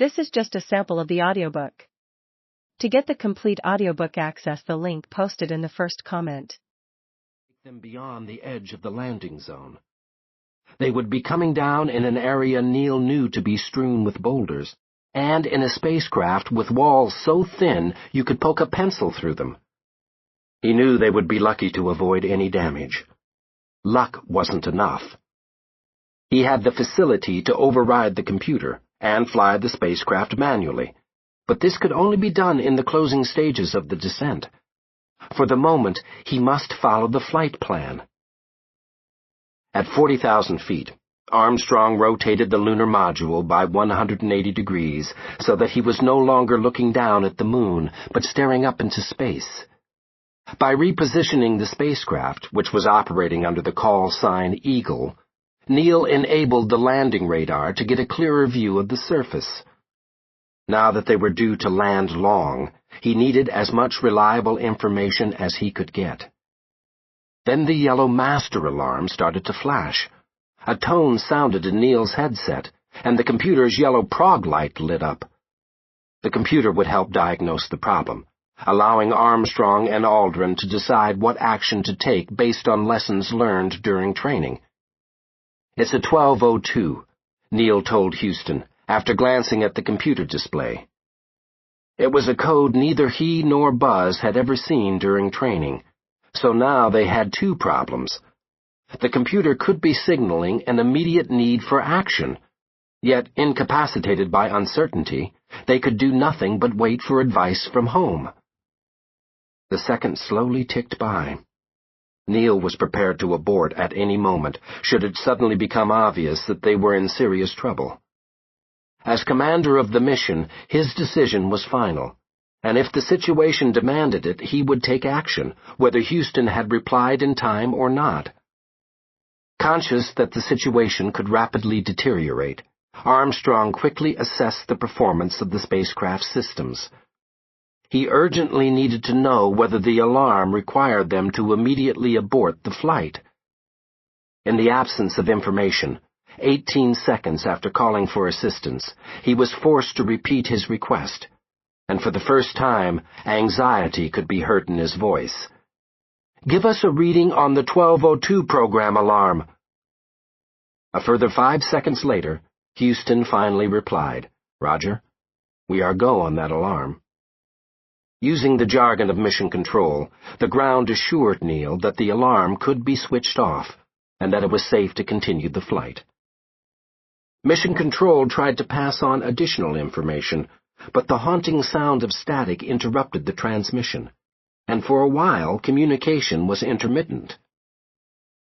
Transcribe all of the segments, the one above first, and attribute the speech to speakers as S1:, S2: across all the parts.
S1: This is just a sample of the audiobook. To get the complete audiobook, access the link posted in the first comment.
S2: Take them beyond the edge of the landing zone. They would be coming down in an area Neil knew to be strewn with boulders, and in a spacecraft with walls so thin you could poke a pencil through them. He knew they would be lucky to avoid any damage. Luck wasn't enough. He had the facility to override the computer and fly the spacecraft manually, but this could only be done in the closing stages of the descent. For the moment, he must follow the flight plan. At 40,000 feet, Armstrong rotated the lunar module by 180 degrees so that he was no longer looking down at the moon, but staring up into space. By repositioning the spacecraft, which was operating under the call sign Eagle, Neil enabled the landing radar to get a clearer view of the surface. Now that they were due to land long, he needed as much reliable information as he could get. Then the yellow master alarm started to flash. A tone sounded in Neil's headset, and the computer's yellow prog light lit up. The computer would help diagnose the problem, allowing Armstrong and Aldrin to decide what action to take based on lessons learned during training. "It's a 12:02, Neil told Houston, after glancing at the computer display. It was a code neither he nor Buzz had ever seen during training, so now they had two problems. The computer could be signaling an immediate need for action, yet incapacitated by uncertainty, they could do nothing but wait for advice from home. The seconds slowly ticked by. Neil was prepared to abort at any moment, should it suddenly become obvious that they were in serious trouble. As commander of the mission, his decision was final, and if the situation demanded it, he would take action, whether Houston had replied in time or not. Conscious that the situation could rapidly deteriorate, Armstrong quickly assessed the performance of the spacecraft's systems. He urgently needed to know whether the alarm required them to immediately abort the flight. In the absence of information, 18 seconds after calling for assistance, he was forced to repeat his request, and for the first time, anxiety could be heard in his voice. "Give us a reading on the 12:02 program alarm." A further 5 seconds later, Houston finally replied, "Roger. We are go on that alarm." Using the jargon of mission control, the ground assured Neil that the alarm could be switched off, and that it was safe to continue the flight. Mission Control tried to pass on additional information, but the haunting sound of static interrupted the transmission, and for a while communication was intermittent.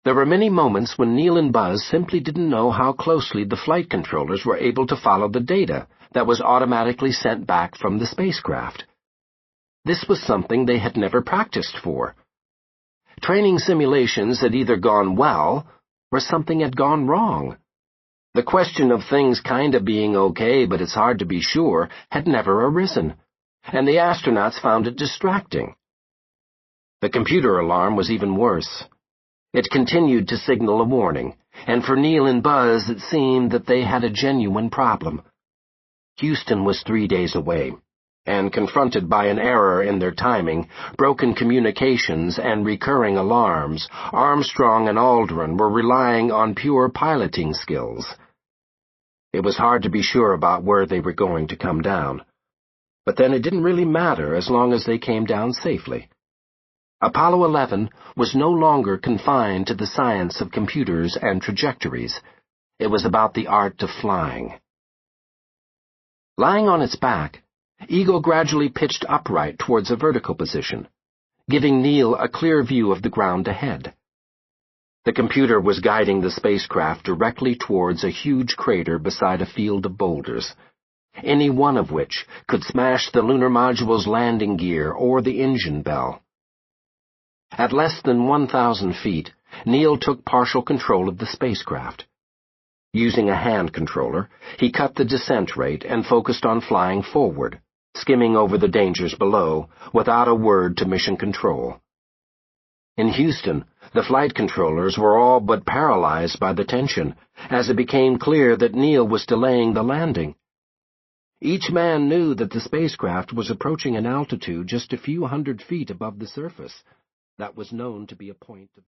S2: There were many moments when Neil and Buzz simply didn't know how closely the flight controllers were able to follow the data that was automatically sent back from the spacecraft. This was something they had never practiced for. Training simulations had either gone well, or something had gone wrong. The question of things kinda being okay, but it's hard to be sure, had never arisen, and the astronauts found it distracting. The computer alarm was even worse. It continued to signal a warning, and for Neil and Buzz it seemed that they had a genuine problem. Houston was 3 days away, and confronted by an error in their timing, broken communications, and recurring alarms, Armstrong and Aldrin were relying on pure piloting skills. It was hard to be sure about where they were going to come down, but then it didn't really matter as long as they came down safely. Apollo 11 was no longer confined to the science of computers and trajectories. It was about the art of flying. Lying on its back, Eagle gradually pitched upright towards a vertical position, giving Neil a clear view of the ground ahead. The computer was guiding the spacecraft directly towards a huge crater beside a field of boulders, any one of which could smash the lunar module's landing gear or the engine bell. At less than 1,000 feet, Neil took partial control of the spacecraft. Using a hand controller, he cut the descent rate and focused on flying forward, skimming over the dangers below, without a word to Mission Control. In Houston, the flight controllers were all but paralyzed by the tension, as it became clear that Neil was delaying the landing. Each man knew that the spacecraft was approaching an altitude just a few hundred feet above the surface. That was known to be a point of